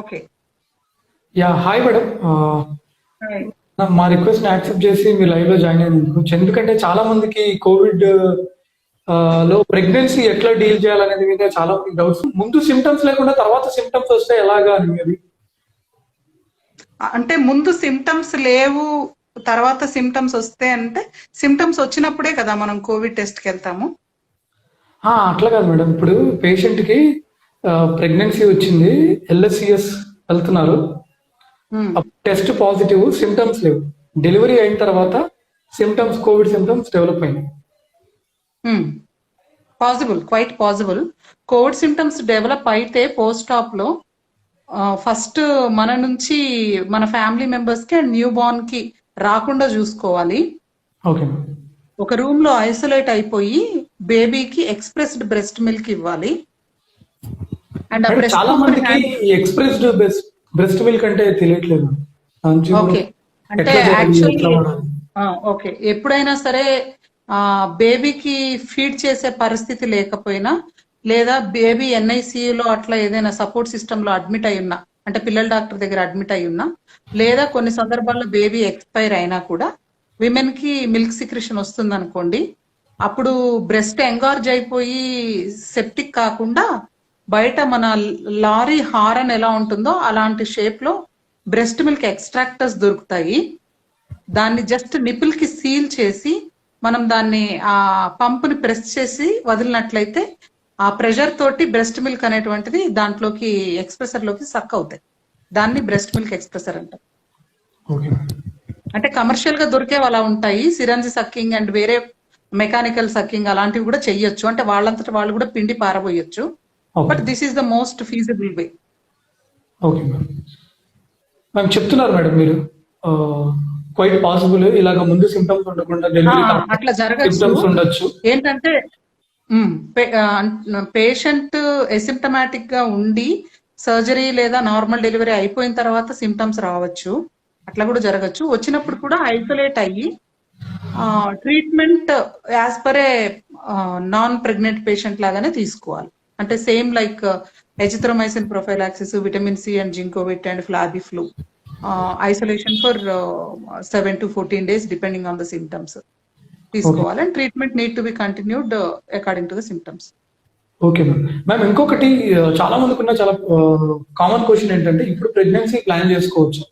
Okay. Hi madam. Hi. మా request accept చేసి మీరు లైవ్ లో జాయిన్ అయినందుకు. ఎందుకంటే చాలా మందికి కోవిడ్ లో ప్రెగ్నెన్సీ ఎట్లా డీల్ చేయాలనేది మీద చాలా మంది డౌట్స్. ముందు సిమ్టమ్స్ లేకుండా తర్వాత సిమ్టమ్స్ వస్తే ఎలాగా అని అది. అంటే ముందు సిమ్టమ్స్ లేవు, తర్వాత సిమ్టమ్స్ వస్తే అంటే సిమ్టమ్స్ వచ్చినప్పుడే కదా మనం కోవిడ్ టెస్ట్కి వెళ్తాము. అట్లా కాదు మేడం. ఇప్పుడు పేషెంట్ కి ప్రెగ్నెన్సీ వచ్చింది, LSCS వెళ్తున్నారు, ఉమ్, టెస్ట్ పాజిటివ్, సిమ్టమ్స్ లేవు. డెలివరీ అయిన తర్వాత సిమ్టమ్స్, కోవిడ్ సిమ్టమ్స్ డెవలప్ అయినాయి. Um. Possible, quite possible. Covid symptoms develop అయితే పోస్ట్ ఆప్ లో ఫస్ట్ మన నుంచి మన ఫ్యామిలీ మెంబర్స్ కి అండ్ న్యూ బోర్న్ కి రాకుండా చూసుకోవాలి. ఓకే. ఒక రూమ్ లో ఐసోలేట్ అయిపోయి బేబీకి ఎక్స్ప్రెస్డ్ బ్రెస్ట్ మిల్క్ ఇవ్వాలి. అండ్ ఆ మేడం బ్రెస్ట్ చాలా పంప్ మందికి ఎక్స్ప్రెస్డ్ బ్రెస్ట్ మిల్క్ అంటే తెలియట్లేదు. ఓకే. అంటే ఎట్లా చేయాలి, ఎట్లా యాక్చువల్లీ వాడాలి? ఓకే, ఎప్పుడైనా సరే బేబీకి ఫీడ్ చేసే పరిస్థితి లేకపోయినా, లేదా బేబీ ఎన్ఐసియులో అట్లా ఏదైనా సపోర్ట్ సిస్టమ్ లో అడ్మిట్ అయి ఉన్నా, అంటే పిల్లల డాక్టర్ దగ్గర అడ్మిట్ అయి ఉన్నా, లేదా కొన్ని సందర్భాల్లో బేబీ ఎక్స్పైర్ అయినా కూడా విమెన్ కి మిల్క్ సిక్రిషన్ వస్తుంది అనుకోండి, అప్పుడు బ్రెస్ట్ ఎంగార్జ్ అయిపోయి సెప్టిక్ కాకుండా బయట మన లారీ హారన్ ఎలా ఉంటుందో అలాంటి షేప్ లో బ్రెస్ట్ మిల్క్ ఎక్స్ట్రాక్టర్స్ దొరుకుతాయి. దాన్ని జస్ట్ నిపుల్ కి సీల్ చేసి మనం దాన్ని ఆ పంప్ ని ప్రెస్ చేసి వదిలినట్లయితే ఆ ప్రెషర్ తోటి బ్రెస్ట్ మిల్క్ అనేటువంటిది దాంట్లోకి ఎక్స్ప్రెసర్ లోకి సక్ అవుతాయి. దాన్ని బ్రెస్ట్ మిల్క్ ఎక్స్ప్రెసర్ అంటారు. ఓకే. అంటే కమర్షియల్ గా దొరికేవి అలా ఉంటాయి, సిరంజి సక్కింగ్ అండ్ వేరే మెకానికల్ సక్కింగ్ అలాంటివి కూడా చెయ్యొచ్చు, అంటే వాళ్ళంతటా వాళ్ళు కూడా పిండి పారబోయొచ్చు. But this is the most feasible way. Okay ma'am చెప్తున్నారు మేడం మీరు, క్వైట్ పాసిబుల్ ఇలాగ ముందు సిమ్టమ్స్ ఉండకుండా డెలివరీ అట్లా జరగచ్చు. సిమ్టమ్స్ ఉండొచ్చు. ఏంటంటే పేషెంట్ ఎసిమ్టమాటిక్ గా ఉండి సర్జరీ లేదా నార్మల్ డెలివరీ అయిపోయిన తర్వాత సిమ్టమ్స్ రావచ్చు, అట్లా కూడా జరగచ్చు. వచ్చినప్పుడు కూడా ఐసోలేట్ అయ్యి treatment as per a non pregnant patient లాగానే తీసుకోవాలి. అంటే same like azithromycin prophylaxis, vitamin C and Zincovit and Fabiflu, isolation for 7 to 14 days depending on the symptoms తీసుకోవాలి. And treatment need to be continued according to the symptoms. Okay ma'am. ఇంకొకటి, చాలా మందికి ఉన్న చాలా common question ఏంటంటే, ఇప్పుడు ప్రెగ్నెన్సీ ప్లాన్ చేసుకోవచ్చు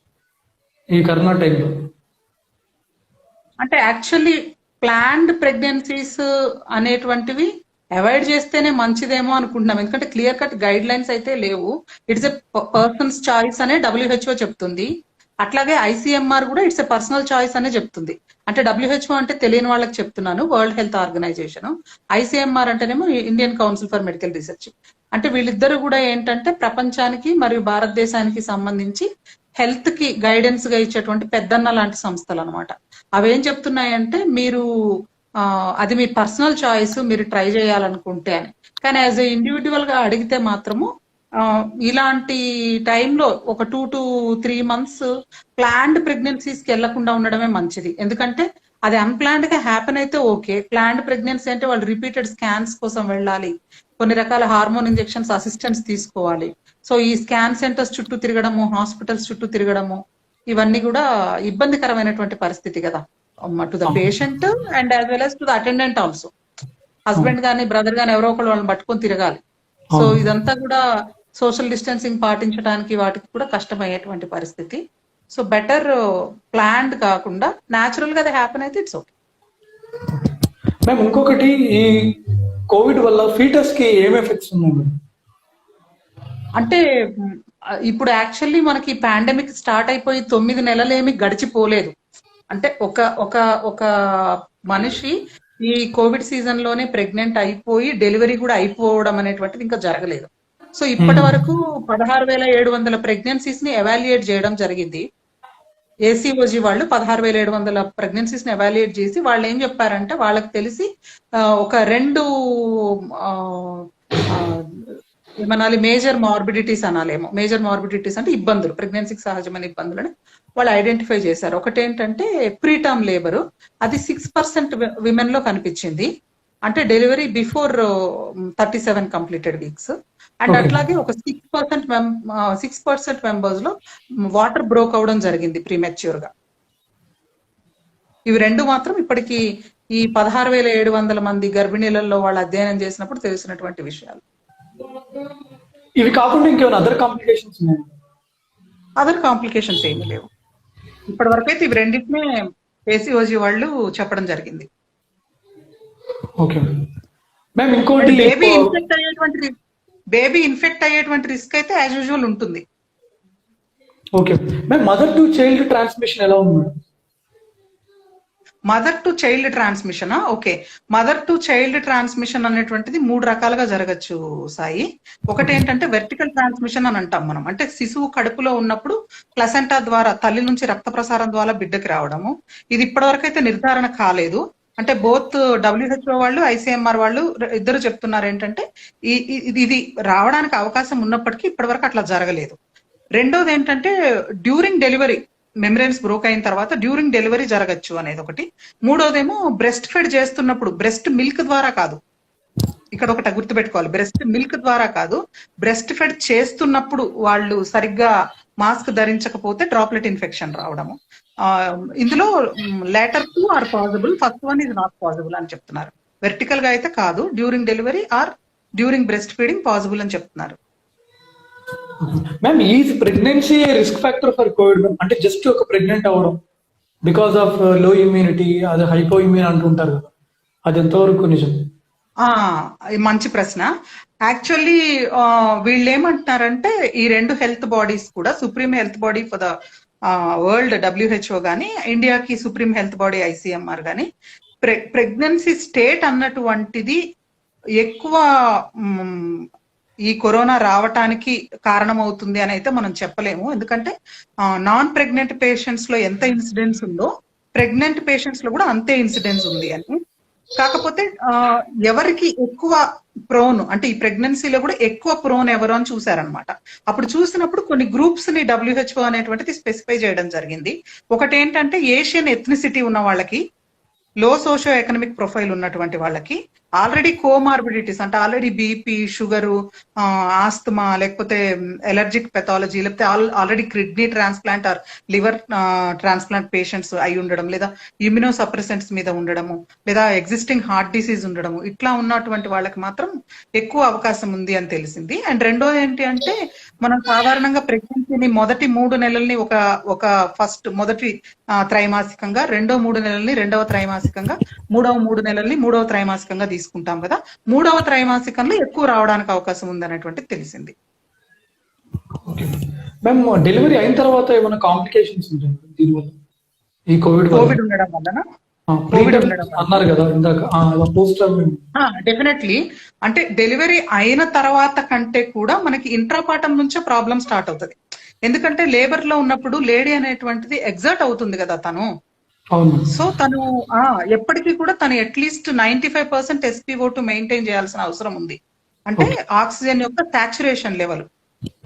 ఈ కరోనా టైంలో? అంటే యాక్చువల్లీ ప్లాన్డ్ ప్రెగ్నెన్సీస్ అనేటువంటివి అవాయిడ్ చేస్తేనే మంచిదేమో అనుకుంటున్నాం, ఎందుకంటే క్లియర్ కట్ గైడ్ లైన్స్ అయితే లేవు. ఇట్స్ ఎ పర్సన్స్ చాయిస్ అనే WHO చెప్తుంది. అట్లాగే ICMR కూడా ఇట్స్ ఎ పర్సనల్ చాయిస్ అనే చెప్తుంది. అంటే WHO అంటే తెలియని వాళ్ళకి చెప్తున్నాను, వరల్డ్ హెల్త్ ఆర్గనైజేషన్. ICMR అంటేనేమో Indian council for medical research. అంటే వీళ్ళిద్దరు కూడా ఏంటంటే ప్రపంచానికి మరియు భారతదేశానికి సంబంధించి హెల్త్ కి గైడెన్స్ గా ఇచ్చేటువంటి పెద్దన్న లాంటి సంస్థలు అనమాట. అవేం చెప్తున్నాయంటే మీరు అది మీ పర్సనల్ చాయిస్, మీరు ట్రై చేయాలనుకుంటే అని. కానీ యాజ్ ఎ ఇండివిజువల్ గా అడిగితే మాత్రము ఇలాంటి టైంలో ఒక 2 to 3 months ప్లాన్డ్ ప్రెగ్నెన్సీస్ కి వెళ్లకుండా ఉండడమే మంచిది. ఎందుకంటే అది అన్ప్లాన్డ్ గా హ్యాపెన్ అయితే ఓకే, ప్లాన్డ్ ప్రెగ్నెన్సీ అంటే వాళ్ళు రిపీటెడ్ స్కాన్స్ కోసం వెళ్ళాలి, కొన్ని రకాల హార్మోన్ ఇంజెక్షన్స్ అసిస్టెన్స్ తీసుకోవాలి. సో ఈ స్కాన్ సెంటర్స్ చుట్టూ తిరగడము, హాస్పిటల్స్ చుట్టూ తిరగడము, ఇవన్నీ కూడా ఇబ్బందికరమైనటువంటి పరిస్థితి కదా to the patient and as well as to the attendant also. Husband గానీ బ్రదర్ గానీ ఎవరో ఒకళ్ళు వాళ్ళని పట్టుకొని తిరగాలి. సో ఇదంతా కూడా సోషల్ డిస్టెన్సింగ్ పాటించడానికి వాటికి కూడా కష్టమయ్యేటువంటి పరిస్థితి. సో బెటర్ ప్లాన్డ్ కాకుండా న్యాచురల్ గా అది హ్యాపెన్ అయితే ఇట్స్ ఓకే. మ్యామ్ ఇంకొకటి, ఈ కోవిడ్ వల్ల ఫీటస్ కి ఏం ఎఫెక్ట్స్ ఉన్నాయి? అంటే ఇప్పుడు యాక్చువల్లీ మనకి పాండమిక్ స్టార్ట్ అయిపోయి 9 నెలలేమి గడిచిపోలేదు. అంటే ఒక ఒక ఒక మనిషి ఈ కోవిడ్ సీజన్ లోనే ప్రెగ్నెంట్ అయిపోయి డెలివరీ కూడా అయిపోవడం అనేటువంటిది ఇంకా జరగలేదు. సో ఇప్పటి వరకు 16,700 ప్రెగ్నెన్సీస్ ని ఎవాల్యుయేట్ చేయడం జరిగింది. ACOG వాళ్ళు 16,700 ప్రెగ్నెన్సీస్ ని ఎవాల్యుయేట్ చేసి వాళ్ళు ఏం చెప్పారంటే, వాళ్ళకి తెలిసి ఒక 2 ఏమనాలి, మేజర్ మార్బిడిటీస్ అనాలేమో. మేజర్ మార్బిడిటీస్ అంటే ఇబ్బందులు, ప్రెగ్నెన్సీకి సహజమైన ఇబ్బందులని వాళ్ళు ఐడెంటిఫై చేశారు. ఒకటి ఏంటంటే ప్రీటర్మ్ లేబర్, అది 6% విమెన్ లో కనిపించింది, అంటే delivery before 37 completed weeks. And okay. అట్లాగే ఒక 6% మెంబర్స్ లో వాటర్ బ్రోక్ అవడం జరిగింది ప్రీమెచ్యూర్ గా. ఇవి రెండు మాత్రం ఇప్పటికి ఈ 16,700 మంది గర్భిణీలలో వాళ్ళు అధ్యయనం చేసినప్పుడు తెలిసినటువంటి విషయాలు. ఇవి కాకుండా ఇంకేమైనా అదర్ కాంప్లికేషన్స్ ఉన్నాయి? అదర్ కాంప్లికేషన్స్ ఏమీ లేవు ఇప్పటి వరకు అయితే. ఇవి రెండింటినే ఏసీఓజీ వాళ్ళు చెప్పడం జరిగింది. ఓకే మ్యామ్, ఇంకోటి బేబీ ఇన్ఫెక్ట్ అయ్యేటువంటి రిస్క్ అయితే యాజ్ యూజువల్ ఉంటుంది. Okay ma'am, mother to child transmission ఎలా ఉంది? Mother to child transmission, okay. Mother to child transmission అనేటువంటిది 3 రకాలుగా జరగచ్చు సాయి. ఒకటి ఏంటంటే వెర్టికల్ ట్రాన్స్మిషన్ అని అంటాం మనం. అంటే శిశువు కడుపులో ఉన్నప్పుడు ప్లసెంటా ద్వారా తల్లి నుంచి రక్త ప్రసారం ద్వారా బిడ్డకి రావడము. ఇది ఇప్పటి వరకు అయితే నిర్ధారణ కాలేదు. అంటే బోత్ WHO వాళ్ళు ICMR వాళ్ళు ఇద్దరు చెప్తున్నారు ఏంటంటే ఇది రావడానికి అవకాశం ఉన్నప్పటికీ ఇప్పటి వరకు అట్లా జరగలేదు. రెండోది ఏంటంటే డ్యూరింగ్ డెలివరీ మెమ్బ్రేన్స్ బ్రోక్ అయిన తర్వాత డ్యూరింగ్ డెలివరీ జరగచ్చు అనేది ఒకటి. మూడోదేమో బ్రెస్ట్ ఫెడ్ చేస్తున్నప్పుడు, బ్రెస్ట్ మిల్క్ ద్వారా కాదు, ఇక్కడ ఒకటి గుర్తుపెట్టుకోవాలి, బ్రెస్ట్ మిల్క్ ద్వారా కాదు, బ్రెస్ట్ ఫెడ్ చేస్తున్నప్పుడు వాళ్ళు సరిగ్గా మాస్క్ ధరించకపోతే డ్రాప్లెట్ ఇన్ఫెక్షన్ రావడము. ఇందులో later 2 are possible, first one is not possible అని చెప్తున్నారు. వెర్టికల్ గా అయితే కాదు, during delivery or during breast feeding possible అని చెప్తున్నారు. Ma'am, is pregnancy risk factor for COVID? అంటే జస్ట్ ఒక ప్రెగ్నెంట్ అవ్వడం బికాస్ ఆఫ్ లో ఇమ్యూనిటీ, అది హైపో ఇమ్యూన్ అంటుంటారు కదా, అది ఎంతవరకు నిజం? మంచి ప్రశ్న. యాక్చువల్లీ వీళ్ళు ఏమంటున్నారంటే ఈ రెండు హెల్త్ బాడీస్ కూడా, supreme health body for the world WHO గానీ, ఇండియాకి సుప్రీం హెల్త్ బాడీ ICMR గానీ, ప్రెగ్నెన్సీ స్టేట్ అన్నటువంటిది ఎక్కువ ఈ కరోనా రావటానికి కారణమవుతుంది అని అయితే మనం చెప్పలేము. ఎందుకంటే నాన్ ప్రెగ్నెంట్ పేషెంట్స్ లో ఎంత ఇన్సిడెన్స్ ఉందో ప్రెగ్నెంట్ పేషెంట్స్ లో కూడా అంతే ఇన్సిడెన్స్ ఉంది అని. కాకపోతే ఎవరికి ఎక్కువ ప్రోన్, అంటే ఈ ప్రెగ్నెన్సీలో కూడా ఎక్కువ ప్రోన్ ఎవరు అని చూసారనమాట. అప్పుడు చూసినప్పుడు కొన్ని గ్రూప్స్ ని WHO అనేటువంటిది స్పెసిఫై చేయడం జరిగింది. ఒకటి ఏంటంటే ఏషియన్ ఎథ్నిసిటీ ఉన్న వాళ్ళకి, లో సోషో ఎకనామిక్ ప్రొఫైల్ ఉన్నటువంటి వాళ్ళకి, ఆల్రెడీ కోమార్బిడిటీస్ అంటే ఆల్రెడీ బీపీ, షుగరు, ఆస్తమా, లేకపోతే ఎలర్జిక్ పెథాలజీ, లేకపోతే already kidney transplant or liver transplant patients అయి ఉండడం, లేదా ఇమ్యూనో సప్రెసెంట్స్ మీద ఉండడము, లేదా ఎగ్జిస్టింగ్ హార్ట్ డిసీజ్ ఉండడము, ఇట్లా ఉన్నటువంటి వాళ్ళకి మాత్రం ఎక్కువ అవకాశం ఉంది అని తెలిసింది. అండ్ రెండోది ఏంటి అంటే, మనం సాధారణంగా ప్రెగ్నెన్సీని మొదటి 3 నెలల్ని మొదటి త్రైమాసికంగా, రెండో 3 నెలల్ని రెండవ త్రైమాసికంగా, మూడవ 3 నెలల్ని మూడవ త్రైమాసికంగా తీసుకుంటాం కదా. మూడవ త్రైమాసికంలో ఎక్కువ రావడానికి అవకాశం ఉంది అనేటువంటిది తెలిసింది. మ్యామ్, డెలివరీ అయిన తర్వాత ఏమైనా కాంప్లికేషన్స్ ఉంటాయి దీనివల్ల, ఈ కోవిడ్ ఉండడం వలన? అన్నారు కదా ఇందాక, డెఫినెట్లీ. అంటే డెలివరీ అయిన తర్వాత కంటే కూడా మనకి ఇంట్రాపాటం నుంచే ప్రాబ్లం స్టార్ట్ అవుతుంది. ఎందుకంటే లేబర్ లో ఉన్నప్పుడు లేడీ అనేటువంటిది ఎగ్జర్ట్ అవుతుంది కదా తను. సో తను ఎప్పటికీ కూడా తను అట్లీస్ట్ 95% SpO2 మెయింటైన్ చేయాల్సిన అవసరం ఉంది. అంటే ఆక్సిజన్ యొక్క సాచురేషన్ లెవెల్,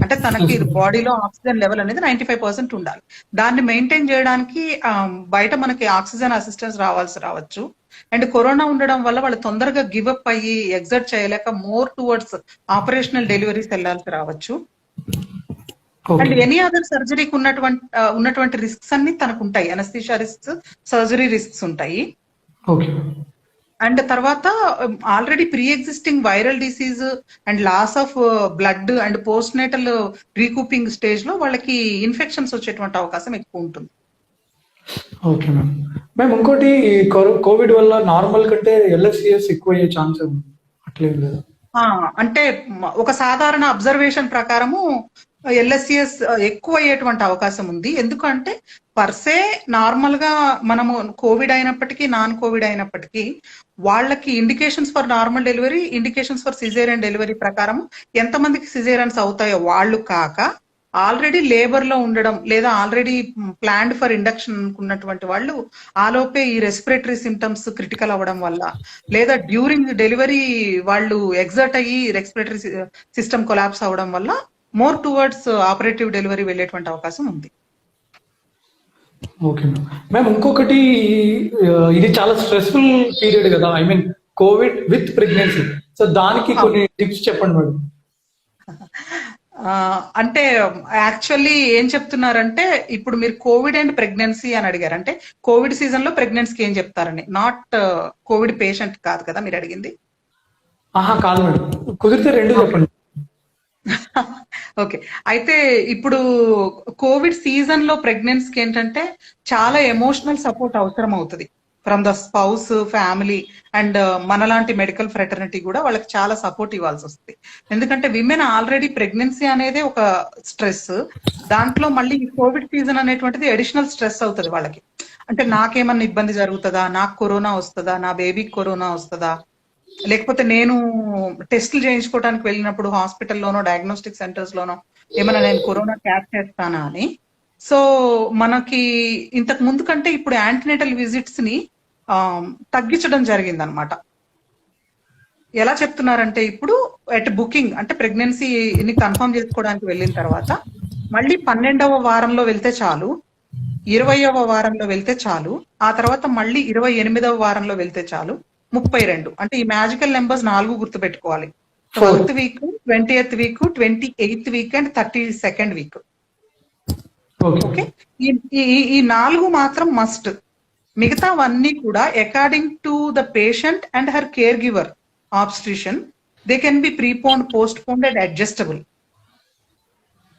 అంటే తనకి బాడీలో ఆక్సిజన్ లెవెల్ అనేది 95% ఉండాలి. దాన్ని మెయింటైన్ చేయడానికి బయట మనకి ఆక్సిజన్ అసిస్టెన్స్ రావచ్చు. అండ్ కరోనా ఉండడం వల్ల వాళ్ళు తొందరగా గివప్ అయ్యి ఎగ్జర్ట్ చేయలేక మోర్ టువర్డ్స్ ఆపరేషనల్ డెలివరీస్ వెళ్లాల్సి రావచ్చు. అండ్ ఎనీ అదర్ సర్జరీకి ఉన్నటువంటి రిస్క్స్ అన్ని తనకు ఉంటాయి. అనస్థీషియా రిస్క్స్, సర్జరీ రిస్క్స్ ఉంటాయి. అండ్ తర్వాత already pre existing viral disease and loss of blood and post natal recouping stage లో వాళ్ళకి ఇన్ఫెక్షన్స్ వచ్చేటువంటి అవకాశం ఎక్కువ ఉంటుంది. ఓకే మ్యామ్, ఇంకోటి కోవిడ్ వల్ల నార్మల్ కంటే LSCS ఎక్కువ అయ్యే ఛాన్స్ అట్లేదు కదా? అంటే ఒక సాధారణ అబ్జర్వేషన్ ప్రకారము LSCS ఎక్కువ అయ్యేటువంటి అవకాశం ఉంది. ఎందుకంటే పర్సే నార్మల్ గా మనము కోవిడ్ అయినప్పటికీ, నాన్ కోవిడ్ అయినప్పటికీ వాళ్ళకి indications for normal delivery, indications for caesarean delivery ప్రకారం ఎంతమందికి సిజేరియన్స్ అవుతాయో వాళ్ళు కాక, ఆల్రెడీ లేబర్ లో ఉండడం లేదా ఆల్రెడీ ప్లాన్డ్ ఫర్ ఇండక్షన్ అనుకున్నటువంటి వాళ్ళు ఆలోపే ఈ రెస్పిరేటరీ సిమ్టమ్స్ క్రిటికల్ అవ్వడం వల్ల, లేదా డ్యూరింగ్ డెలివరీ వాళ్ళు ఎగ్జర్ట్ అయ్యి రెస్పిరేటరీ సిస్టమ్ కొలాప్స్ అవ్వడం వల్ల మోర్ టువర్డ్స్ ఆపరేటివ్ డెలివరీ వెళ్ళేటువంటి అవకాశం ఉంది. ఓకే మ్యామ్, ఇంకొకటి ఇది చాలా స్ట్రెస్ఫుల్ పీరియడ్ కదా, I mean Covid with pregnancy. So దానికి కొన్ని టిప్స్ చెప్పండి మేడం. అంటే యాక్చువల్లీ ఏం చెప్తున్నారంటే ఇప్పుడు మీరు కోవిడ్ అండ్ ప్రెగ్నెన్సీ అని అడిగారు. అంటే కోవిడ్ సీజన్ లో ప్రెగ్నెన్సీకి ఏం చెప్తారని, నాట్ కోవిడ్ పేషెంట్ కాదు కదా మీరు అడిగింది. ఆహా కాదు మేడం, కుదిరితే రెండు ఓకే. చెప్పండి. ఓకే. అయితే ఇప్పుడు కోవిడ్ సీజన్ లో ప్రెగ్నెన్సీకి ఏంటంటే చాలా ఎమోషనల్ సపోర్ట్ అవసరం అవుతుంది from the spouse, family and మనలాంటి మెడికల్ ఫ్రెటర్నిటీ కూడా వాళ్ళకి చాలా సపోర్ట్ ఇవ్వాల్సి వస్తుంది. ఎందుకంటే విమెన్ ఆల్రెడీ ప్రెగ్నెన్సీ అనేది ఒక స్ట్రెస్, దాంట్లో మళ్ళీ ఈ కోవిడ్ సీజన్ అనేటువంటిది అడిషనల్ స్ట్రెస్ అవుతుంది వాళ్ళకి. అంటే నాకేమన్నా ఇబ్బంది జరుగుతుందా, నాకు కరోనా వస్తుందా, నా బేబీకి కరోనా వస్తుందా, లేకపోతే నేను టెస్టులు చేయించుకోవడానికి వెళ్ళినప్పుడు హాస్పిటల్లోనో డయాగ్నోస్టిక్ సెంటర్స్ లోనో ఏమైనా నేను కరోనా క్యాచ్ చేస్తానా అని. సో మనకి ఇంతకు ముందు కంటే ఇప్పుడు యాంటీనేటల్ విజిట్స్ ని తగ్గించడం జరిగిందనమాట. ఎలా చెప్తున్నారంటే ఇప్పుడు ఎట్ బుకింగ్ అంటే ప్రెగ్నెన్సీని కన్ఫర్మ్ చేసుకోవడానికి వెళ్ళిన తర్వాత మళ్ళీ 12వ వారంలో వెళ్తే చాలు, 20వ వారంలో వెళ్తే చాలు, ఆ తర్వాత మళ్ళీ 28వ వారంలో వెళ్తే చాలు, 32 అంటే ఈ మ్యాజికల్ నెంబర్స్ 4 గుర్తుపెట్టుకోవాలి. 12th week, 20th week, 28th week and 32nd week. Okay. ఈ 4 మాత్రం మస్ట్. మిగతావన్నీ కూడా according to the patient and her caregiver obstetrician they can be preponed, postponed and adjustable.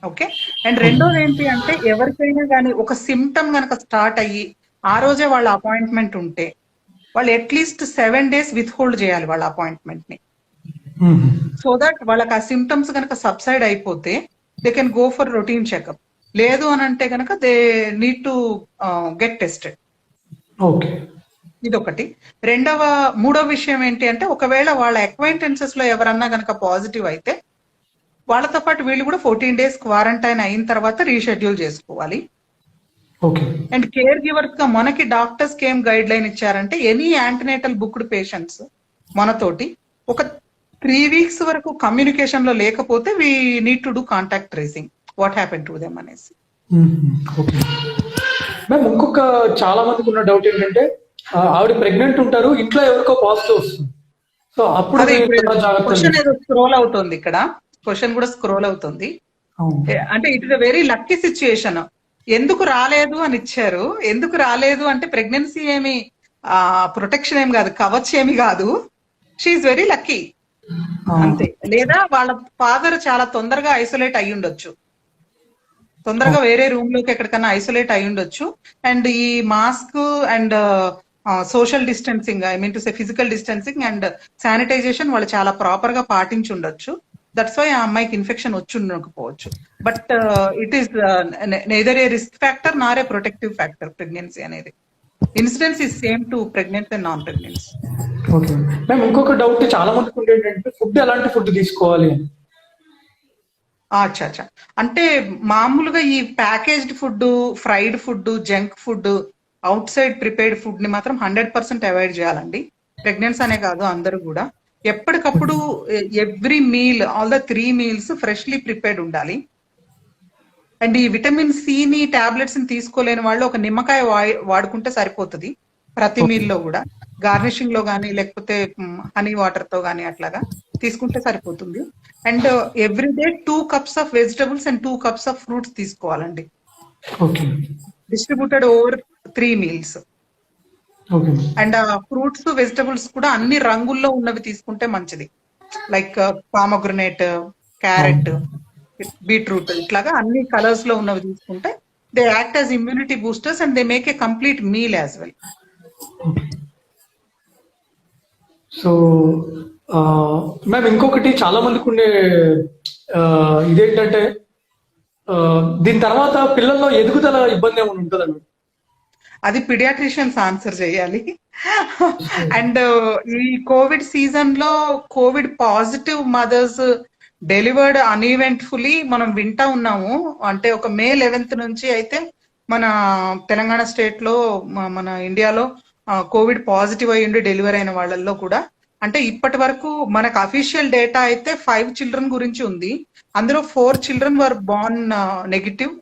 Okay. And రెండోది ఏంటి అంటే ఎవరికైనా కానీ ఒక సిమ్టమ్ కనుక స్టార్ట్ అయ్యి ఆ రోజే వాళ్ళ అపాయింట్మెంట్ ఉంటే వాళ్ళు అట్లీస్ట్ 7 days విత్ హోల్డ్ చేయాలి వాళ్ళ అపాయింట్మెంట్ ని. సో దట్ వాళ్ళకి ఆ సిమ్టమ్స్ కనుక సబ్సైడ్ అయిపోతే they can go for routine checkup. లేదు అని అంటే కనుక they need to get tested. Okay. ఇదొకటి. మూడో విషయం ఏంటి అంటే ఒకవేళ వాళ్ళ అక్వైంటెన్సెస్ లో ఎవరన్నా కనుక పాజిటివ్ అయితే వాళ్ళతో పాటు వీళ్ళు కూడా 14 days క్వారంటైన్ అయిన తర్వాత రీషెడ్యూల్ చేసుకోవాలి. అండ్ కేర్ గివర్స్ గా మనకి డాక్టర్స్ ఏం గైడ్ లైన్ ఇచ్చారంటే ఎనీ యాంటీనేటల్ బుక్డ్ పేషెంట్స్ మనతోటి ఒక 3 weeks వరకు కమ్యూనికేషన్ లో లేకపోతే we need to do contact tracing what happen to them అనేసి. మ్యామ్ ఇంకొక చాలా మందికి ఉన్న డౌట్ ఏంటంటే ఆవిడ ప్రెగ్నెంట్ ఉంటారు, ఇంట్లో ఎవరికో పాజిటివ్ వస్తుంది, సో అప్పుడు క్వశ్చన్ ఏదో స్క్రోల్ అవుతుంది ఇక్కడ, క్వశ్చన్ కూడా స్క్రోల్ అవుతుంది. అంటే it is a very lucky situation. ఎందుకు రాలేదు అని ఇచ్చారు. ఎందుకు రాలేదు అంటే ప్రెగ్నెన్సీ ఏమి ప్రొటెక్షన్ ఏమి కాదు, కవచ్ ఏమి కాదు, షీఈ్ వెరీ లక్కీ అంతే. లేదా వాళ్ళ ఫాదర్ చాలా తొందరగా ఐసోలేట్ అయ్యి ఉండొచ్చు, తొందరగా వేరే రూమ్ లోకి ఎక్కడికన్నా ఐసోలేట్ అయి ఉండొచ్చు. అండ్ ఈ mask and social distancing, I mean to say physical distancing and sanitization వాళ్ళు చాలా ప్రాపర్ గా పాటించి ఉండొచ్చు. దట్స్ వై ఆ అమ్మాయికి ఇన్ఫెక్షన్ వచ్చి ఉండకపోవచ్చు. But it is Nether A risk factor Nar A protective factor. Pregnancy అనేది incidence is same to pregnancy and non pregnancy. Okay ma'am, ఇంకొక డౌట్ చాలా మందికి ఉండేటంటే ఫుడ్ ఎలాంటి ఫుడ్ తీసుకోవాలి అని. అచ్చా, అంటే మామూలుగా ఈ packaged food, fried food, junk food, out side prepared food ని మాత్రం 100% అవాయిడ్ చేయాలండి. ప్రెగ్నెన్సీ అనే కాదు, అందరూ కూడా ఎప్పటికప్పుడు every meal, all the 3 meals freshly prepared ఉండాలి. అండ్ ఈ విటమిన్ సి ని టాబ్లెట్స్ ని తీసుకోలేని వాళ్ళు ఒక నిమ్మకాయ వాడుకుంటే సరిపోతుంది ప్రతి మీల్ లో కూడా, గార్నిషింగ్ లో కానీ లేకపోతే హనీ వాటర్ తో కానీ అట్లాగా తీసుకుంటే సరిపోతుంది. And everyday 2 cups of vegetables and 2 cups of fruits తీసుకోవాలండి, distributed over 3 meals. And fruits, vegetables కూడా అన్ని రంగుల్లో ఉన్నవి తీసుకుంటే మంచిది, లైక్ పామగ్రనేట్, క్యారెట్, బీట్రూట్, ఇట్లాగా అన్ని కలర్స్ లో ఉన్నవి తీసుకుంటే they act as immunity boosters and they make a complete meal as well. So ma'am ఇంకొకటి చాలా మందికి ఉండే ఇదేంటంటే దీని తర్వాత పిల్లల్లో ఎదుగుదల ఇబ్బంది ఏమైనా ఉంటుందండి? అది పిడియాట్రిషియన్స్ ఆన్సర్ చేయాలి. అండ్ ఈ కోవిడ్ సీజన్ లో కోవిడ్ పాజిటివ్ మదర్స్ డెలివర్డ్ అన్ఈవెంట్ఫుల్లీ మనం వింటా ఉన్నాము. అంటే ఒక May 11th నుంచి అయితే మన తెలంగాణ స్టేట్ లో, మన ఇండియాలో కోవిడ్ పాజిటివ్ అయ్యి ఉండి డెలివరీ అయిన వాళ్ళల్లో కూడా, అంటే ఇప్పటి వరకు మనకు అఫీషియల్ డేటా అయితే 5 children గురించి ఉంది. అందులో 4 children were born negative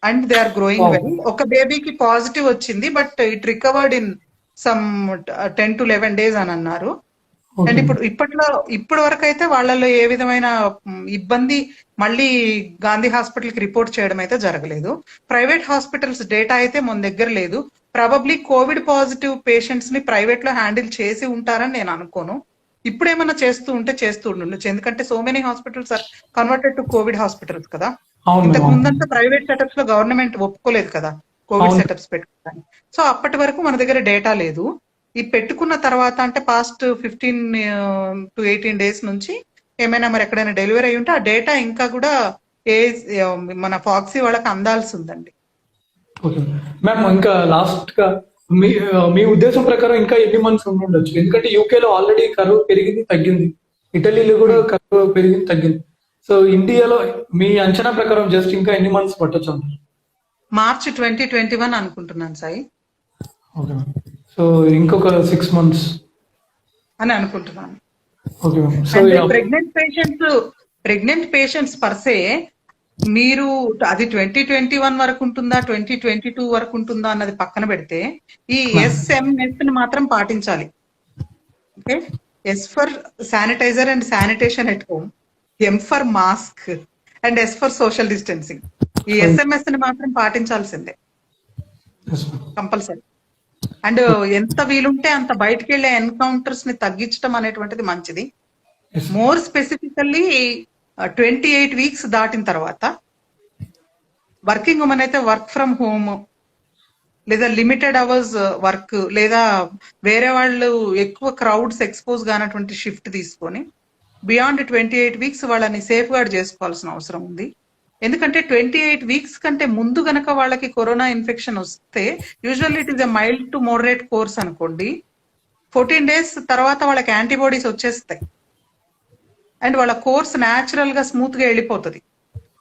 and they are growing well. ఒక బేబీకి పాజిటివ్ వచ్చింది but it recovered in some 10 to 11 days అని అన్నారు. And okay. ఇప్పటి వరకు అయితే వాళ్ళలో ఏ విధమైన ఇబ్బంది మళ్ళీ గాంధీ హాస్పిటల్ కి రిపోర్ట్ చేయడం అయితే జరగలేదు. ప్రైవేట్ హాస్పిటల్స్ డేటా అయితే మన దగ్గర లేదు. ప్రాబబ్లీ కోవిడ్ పాజిటివ్ పేషెంట్స్ ని ప్రైవేట్ లో హ్యాండిల్ చేసి ఉంటారని నేను అనుకోను. ఇప్పుడు ఏమైనా చేస్తూ ఉంటే చేస్తూ ఉండొచ్చు, ఎందుకంటే so many hospitals are converted to COVID hospitals కదా. అవును ఇంతకు మ్యామ్. ముందంతా ప్రైవేట్ సెటప్స్ లో గవర్నమెంట్ ఒప్పుకోలేదు కదా కోవిడ్ అవును. సెటప్స్ పెట్టుకోవడానికి. సో అప్పటి వరకు మన దగ్గర డేటా లేదు. ఈ పెట్టుకున్న తర్వాత అంటే పాస్ట్ 15 to 18 days నుంచి ఏమైనా మరి ఎక్కడైనా డెలివరీ అయి ఉంటే ఆ డేటా ఇంకా కూడా ఏ మన ఫాక్సీ వాళ్ళకి అందాల్సి ఉందండి. ఓకే మ్యామ్, ఇంకా లాస్ట్ గా మీ మీ ఉద్దేశం ప్రకారం ఇంకా ఎన్ని మంత్స్ ఉండొచ్చు? ఎందుకంటే యూకేలో ఆల్రెడీ కరువు పెరిగింది తగ్గింది, ఇటలీలో కూడా కరువు పెరిగింది తగ్గింది. సో ఇండియాలో మీ అంచనా ప్రకారం జస్ట్ ఇంకా ఎన్ని మంత్స్ పట్టొచ్చు అంటారు? మార్చ్ 2021 అనుకుంటున్నాను సాయి. Okay ma'am. సో ఇంకొక 6 months అని అనుకుంటున్నాను. Okay ma'am. సో అంటే ప్రెగ్నెంట్ పేషెంట్స్ పర్సే మీరు అది 2021 వరకు ఉంటుందా 2022 వరకు ఉంటుందా అన్నది పక్కన పెడితే ఈ ఎస్ఎంఎస్ ని మాత్రం పాటించాలి. Okay, S for sanitizer and sanitation at home, M for mask and S for social distancing. ఈ ఎస్ఎంఎస్ ని మాత్రం పాటించాల్సిందే కంపల్సరీ. అండ్ ఎంత వీలుంటే అంత బయటకు వెళ్లే ఎన్కౌంటర్స్ ని తగ్గించడం అనేటువంటిది మంచిది. మోర్ స్పెసిఫికల్లీ 28 weeks దాటిన తర్వాత వర్కింగ్ ఉమెన్ అయితే వర్క్ ఫ్రమ్ హోమ్ లేదా లిమిటెడ్ అవర్స్ వర్క్ లేదా వేరే వాళ్ళు ఎక్కువ క్రౌడ్స్ ఎక్స్పోజ్ కానటువంటి షిఫ్ట్ తీసుకొని బియాండ్ 28 weeks వాళ్ళని సేఫ్ గార్డ్ చేసుకోవాల్సిన అవసరం ఉంది. ఎందుకంటే 28 weeks కంటే ముందు గనక వాళ్ళకి కరోనా ఇన్ఫెక్షన్ వస్తే usually it is a mild to moderate course అనుకోండి. 14 days తర్వాత వాళ్ళకి యాంటీబాడీస్ వచ్చేస్తాయి అండ్ వాళ్ళ కోర్స్ న్యాచురల్ గా స్మూత్ గా వెళ్ళిపోతుంది.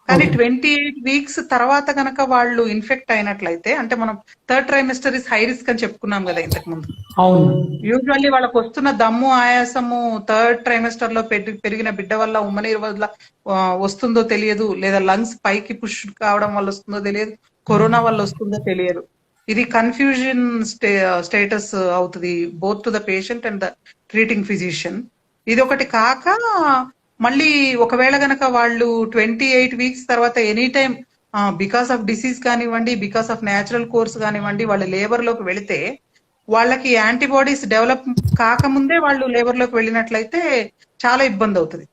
కానీ 28 weeks తర్వాత కనుక వాళ్ళు ఇన్ఫెక్ట్ అయినట్లయితే, అంటే మనం third trimester is high risk అని చెప్పుకున్నాం కదా ఇంతకు ముందు. యూజువల్లీ వాళ్ళకి వస్తున్న దమ్ము ఆయాసము థర్డ్ ట్రైమిస్టర్ లో పెరిగిన బిడ్డ వల్ల ఉమ్మనీరు వల్ల వస్తుందో తెలియదు, లేదా లంగ్స్ పైకి పుష్ కావడం వల్ల వస్తుందో తెలియదు, కరోనా వల్ల వస్తుందో తెలియదు. ఇది కన్ఫ్యూజన్ స్టేటస్ అవుతుంది both to the patient and the treating physician. ఇది ఒకటి కాక మళ్ళీ ఒకవేళ గనక వాళ్ళు 28 weeks తర్వాత any time because of disease కానివ్వండి, బికాస్ ఆఫ్ న్యాచురల్ కోర్స్ కానివ్వండి, వాళ్ళు లేబర్ లోకి వెళితే వాళ్ళకి యాంటీబాడీస్ డెవలప్ కాకముందే వాళ్ళు లేబర్ లోకి వెళ్ళినట్లయితే చాలా ఇబ్బంది అవుతుంది.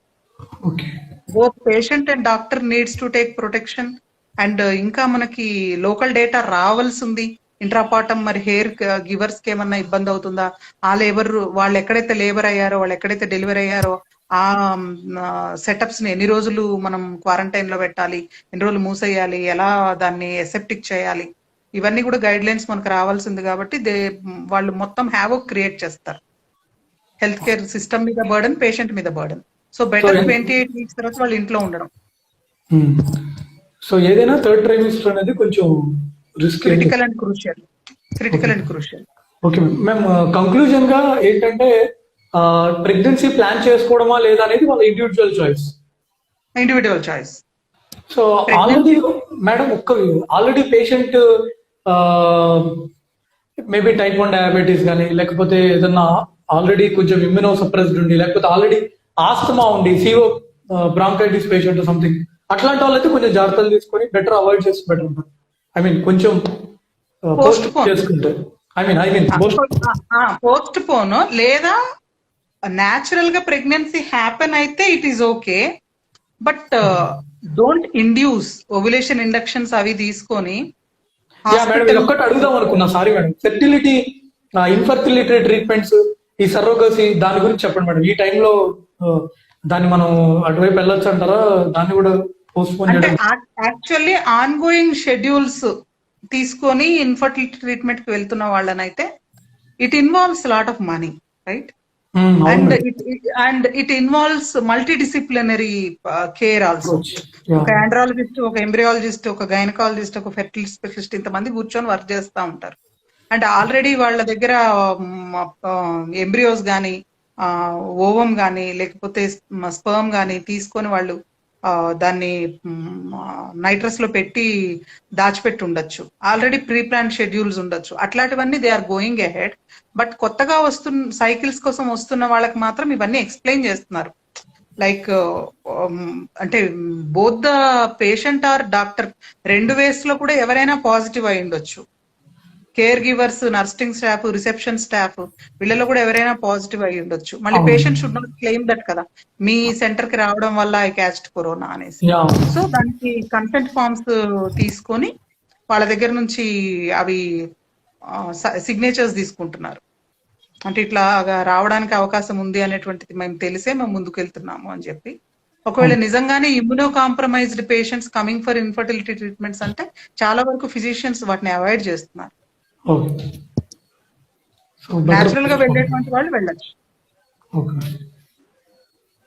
Both patient and doctor needs to take protection. And ఇంకా మనకి లోకల్ డేటా రావాల్సి ఉంది. ఇంట్రాపాటం మరి హెయిర్ గివర్స్ కి ఏమన్నా ఇబ్బంది అవుతుందా, ఆ లేబర్ వాళ్ళు ఎక్కడైతే లేబర్ అయ్యారో, వాళ్ళు ఎక్కడైతే డెలివరీ అయ్యారో ఆ సెటప్స్ ని ఎన్ని రోజులు మనం క్వారంటైన్ లో పెట్టాలి, ఎన్ని రోజులు మూసేయాలి, ఎలా దాన్ని ఎసెప్టిక్ చేయాలి, ఇవన్నీ కూడా గైడ్ లైన్స్ మనకు రావాల్సింది. కాబట్టి వాళ్ళు మొత్తం హ్యావ్ క్రియేట్ చేస్తారు. హెల్త్ కేర్ సిస్టమ్ మీద బర్డన్, పేషెంట్ మీద బర్డన్. సో బెటర్ 28 weeks తర్వాత వాళ్ళు ఇంట్లో ఉండడం. సో ఏదైనా థర్డ్ ట్రైమిస్టర్ అనేది కొంచెం risk, critical and crucial. Okay ma'am, conclusion గా ఏంటంటే ప్రెగ్నెన్సీ ప్లాన్ చేసుకోవడమా లేదా అనేది వాళ్ళ individual choice. So already madam already patient maybe type 1 diabetes కానీ, లేకపోతే ఏదన్నా ఆల్రెడీ కొంచెం ఇమ్యూనో సప్రెస్డ్ ఉండి, లేకపోతే ఆల్రెడీ ఆస్తమా ఉండి, సిఓ బ్రాంకైటిస్ పేషెంట్ సంథింగ్, అట్లాంటి వాళ్ళైతే కొంచెం జాగ్రత్తలు తీసుకొని బెటర్ అవాయిడ్ చేసి బెటర్ ఉంటారు. కొంచెం పోస్ట్ చేసుకుంటే పోస్ట్ పోన్ లేదా న్యాచురల్ గా ప్రెగ్నెన్సీ హ్యాపెన్ అయితే it is okay. But don't induce ovulation inductions అవి తీసుకొని. ఒక్కటి అడుగుదాం అనుకున్నా, sorry madam, fertility infertility treatments, ఈ సరోగసీ, దాని గురించి చెప్పండి మేడం. ఈ టైంలో దాన్ని మనం అటువైపు వెళ్ళొచ్చు అంటారా? దాన్ని కూడా పోస్ట్ పోన్ చేయడం. యాక్చువల్లీ ఆన్ గోయింగ్ షెడ్యూల్స్ తీసుకొని ఇన్ఫర్టిలిటీ ట్రీట్మెంట్ కి వెళ్తున్న వాళ్ళనైతే it involves lot of money, right? And it involves multi disciplinary care also. ఒక ఆండ్రాలజిస్ట్, ఒక ఎంబ్రియాలజిస్ట్, ఒక గైనకాలజిస్ట్, ఒక ఫెర్టిలిటీ స్పెషలిస్ట్, ఇంతమంది కూర్చొని వర్క్ చేస్తూ ఉంటారు. అండ్ ఆల్రెడీ వాళ్ళ దగ్గర ఎంబ్రియోస్ కానీ, ఓవం కానీ, లేకపోతే స్పర్మ్ కానీ తీసుకొని వాళ్ళు దాన్ని నైట్రస్ లో పెట్టి దాచిపెట్టి ఉండొచ్చు, ఆల్రెడీ ప్రీ ప్లాన్ షెడ్యూల్స్ ఉండొచ్చు, అట్లాంటివన్నీ they are going ahead. But కొత్తగా వస్తున్న సైకిల్స్ కోసం వస్తున్న వాళ్ళకి మాత్రం ఇవన్నీ ఎక్స్ప్లెయిన్ చేస్తున్నారు. లైక్ అంటే both the patient or doctor, రెండు వేస్ లో కూడా ఎవరైనా పాజిటివ్ అయి ఉండొచ్చు. Care givers, nursing staff, reception staff, వీళ్ళలో కూడా ఎవరైనా పాజిటివ్ అయి ఉండొచ్చు. మళ్ళీ patient should not claim that కదా, మీ సెంటర్ కి రావడం వల్ల ఐ క్యాచ్డ్ కరోనా అనేసి. సో దానికి కన్సెంట్ ఫార్మ్స్ తీసుకొని వాళ్ళ దగ్గర నుంచి అవి సిగ్నేచర్స్ తీసుకుంటున్నారు. అంటే ఇట్లా రావడానికి అవకాశం ఉంది అనేటువంటిది మేము తెలిసే మేము ముందుకు వెళ్తున్నాము అని చెప్పి. ఒకవేళ నిజంగానే immuno compromised patients coming for infertility treatments అంటే చాలా వరకు ఫిజిషియన్స్ వాటిని అవాయిడ్ చేస్తున్నారు. న్యాచురల్ గా వెళ్ళేటువంటి వాళ్ళు వెళ్ళచ్చు.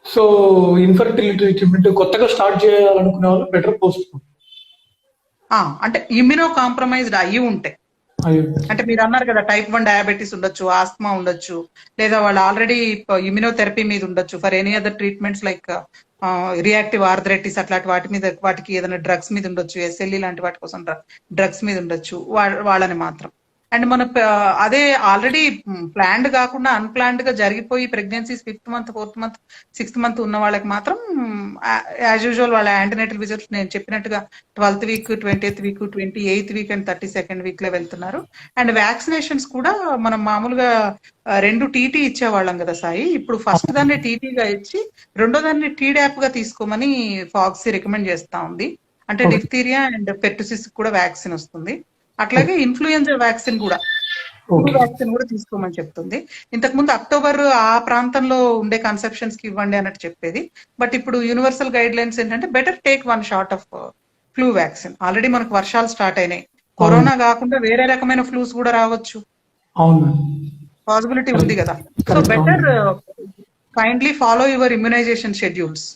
సో ఇన్ఫర్టిలిటీ ట్రీట్మెంట్ కొత్తగా స్టార్ట్ చేయాలనుకునే వాళ్ళు బెటర్ పోస్ట్. అంటే ఇమ్యూనో కాంప్రమైజ్డ్ అయ్యి ఉంటే, అంటే మీరు అన్నారు కదా టైప్ 1 డయాబెటీస్ ఉండొచ్చు, ఆస్మా ఉండొచ్చు, లేదా వాళ్ళు ఆల్రెడీ ఇమ్యూనోథెరపీ మీద ఉండొచ్చు for any other treatments like reactive arthritis, అట్లాంటి వాటికి ఏదైనా డ్రగ్స్ మీద ఉండొచ్చు, ఎస్ఎల్ఈ లాంటి వాటి కోసం డ్రగ్స్ మీద ఉండొచ్చు, వాళ్ళని మాత్రం. అండ్ మన అదే ఆల్రెడీ ప్లాన్డ్ కాకుండా అన్ప్లాన్డ్ గా జరిగిపోయి pregnancies 5th month, 4th month, 6th month ఉన్న వాళ్ళకి మాత్రం యాజ్ యూజువల్ వాళ్ళ యాంటీనేటల్ విజిట్స్ నేను చెప్పినట్టుగా 12th week, 20th week, 28th week and 32nd week లో వెళ్తున్నారు. అండ్ వ్యాక్సినేషన్స్ కూడా మనం మామూలుగా 2 టీటీ ఇచ్చేవాళ్ళం కదా సాయి, ఇప్పుడు ఫస్ట్ దాన్ని టీటీగా ఇచ్చి రెండో దాన్ని టీడాప్ గా తీసుకోమని ఫాక్సీ రికమెండ్ చేస్తా ఉంది. అంటే డిఫ్తీరియా అండ్ పెర్టుసిస్ కూడా వ్యాక్సిన్ వస్తుంది. అట్లాగే ఇన్ఫ్లుయెంజా వ్యాక్సిన్ కూడా తీసుకోమని చెప్తుంది. ఇంతకు ముందు అక్టోబర్ ఆ ప్రాంతంలో ఉండే కన్సెప్షన్స్ కి ఇవ్వండి అన్నట్టు చెప్పేది. బట్ ఇప్పుడు యూనివర్సల్ గైడ్ లైన్స్ ఏంటంటే better take 1 shot of flu vaccine. Already మనకు వర్షాలు స్టార్ట్ అయినాయి, కరోనా కాకుండా వేరే రకమైన ఫ్లూస్ కూడా రావచ్చు, పాసిబిలిటీ ఉంది కదా. So better kindly follow your immunization schedules.